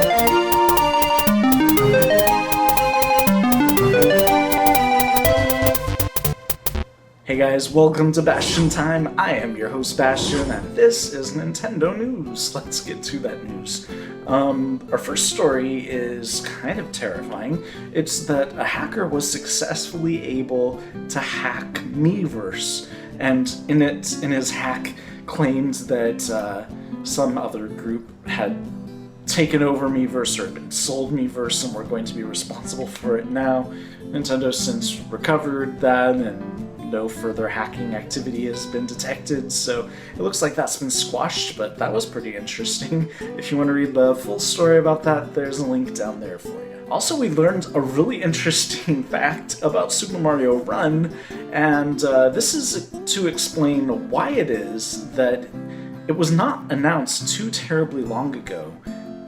Hey guys, welcome to Bastion Time. I am your host Bastion, and this is Nintendo News. Let's get to that news. Our first story is kind of terrifying. It's that a hacker was successfully able to hack Miiverse, and in his hack claimed that some other group had taken over Miiverse or had been sold Miiverse and were going to be responsible for it now. Nintendo's since recovered that, and no further hacking activity has been detected, so it looks like that's been squashed, but that was pretty interesting. If you want to read the full story about that, there's a link down there for you. Also, we learned a really interesting fact about Super Mario Run, and this is to explain why it is that it was not announced too terribly long ago,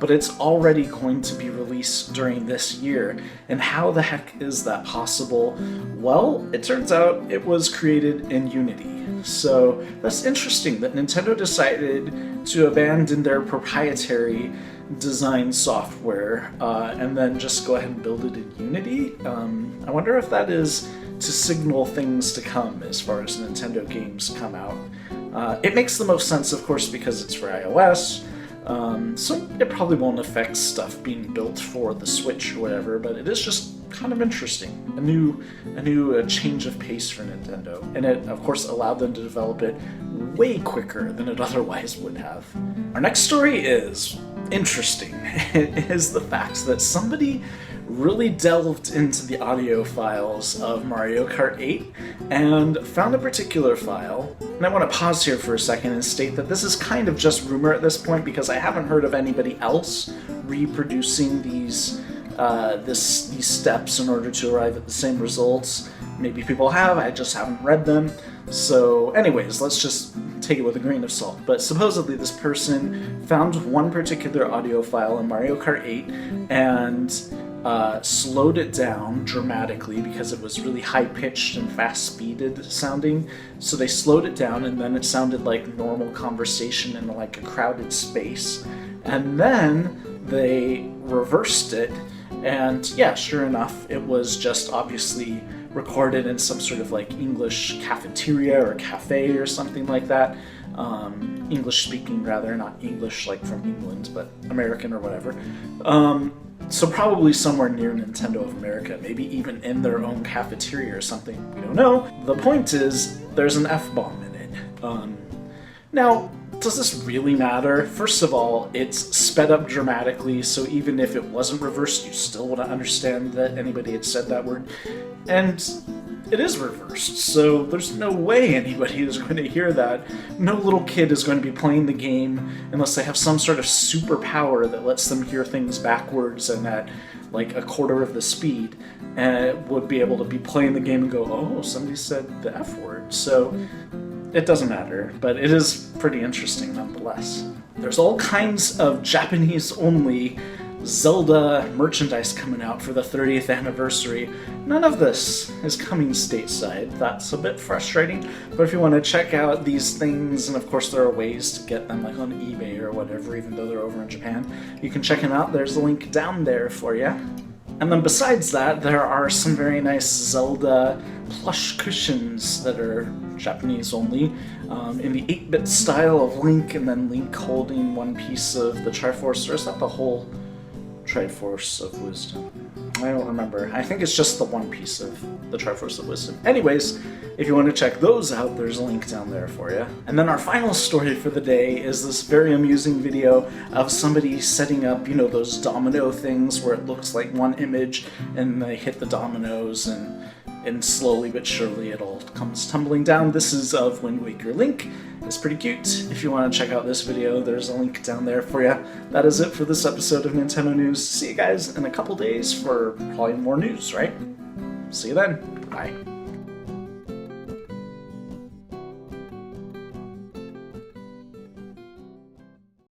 but it's already going to be released during this year. And how the heck is that possible? Well, it turns out it was created in Unity. So that's interesting that Nintendo decided to abandon their proprietary design software and then just go ahead and build it in Unity. I wonder if that is to signal things to come as far as Nintendo games come out. It makes the most sense, of course, because it's for iOS. So it probably won't affect stuff being built for the Switch or whatever, but it is just kind of interesting. A new change of pace for Nintendo. And it, of course, allowed them to develop it way quicker than it otherwise would have. Our next story is interesting. It is the fact that somebody really delved into the audio files of Mario Kart 8 and found a particular file. And I want to pause here for a second and state that this is kind of just rumor at this point because I haven't heard of anybody else reproducing these steps in order to arrive at the same results. Maybe people have, I just haven't read them. So anyways, let's just take it with a grain of salt. But supposedly this person found one particular audio file in Mario Kart 8 and slowed it down dramatically because it was really high-pitched and fast-speeded sounding. So they slowed it down, and then it sounded like normal conversation in like a crowded space. And then they reversed it, and yeah, sure enough, it was just obviously recorded in some sort of like English cafeteria or cafe or something like that. English speaking rather, not English like from England, but American or whatever. So probably somewhere near Nintendo of America, maybe even in their own cafeteria or something, we don't know. The point is, there's an F-bomb in it. Now, does this really matter? First of all, it's sped up dramatically, so even if it wasn't reversed, you still wouldn't understand that anybody had said that word. And it is reversed, so there's no way anybody is going to hear that. No little kid is going to be playing the game unless they have some sort of superpower that lets them hear things backwards and at like a quarter of the speed, and would be able to be playing the game and go, oh, somebody said the F word. So it doesn't matter, but it is pretty interesting nonetheless. There's all kinds of Japanese-only Zelda merchandise coming out for the 30th anniversary. None of this is coming stateside. That's a bit frustrating, but if you want to check out these things, and of course there are ways to get them like on eBay or whatever, even though they're over in Japan, you can check them out. There's a link down there for you. And then besides that, there are some very nice Zelda plush cushions that are Japanese only, in the 8-bit style of Link, and then Link holding one piece of the Triforce, or is that the whole Triforce of Wisdom? I don't remember. I think it's just the one piece of the Triforce of Wisdom. Anyways, if you want to check those out, there's a link down there for you. And then our final story for the day is this very amusing video of somebody setting up, you know, those domino things where it looks like one image and they hit the dominoes and slowly but surely it all comes tumbling down. This is of Wind Waker Link. It's pretty cute. If you want to check out this video, there's a link down there for you. That is it for this episode of Nintendo News. See you guys in a couple days for probably more news, right? See you then. Bye.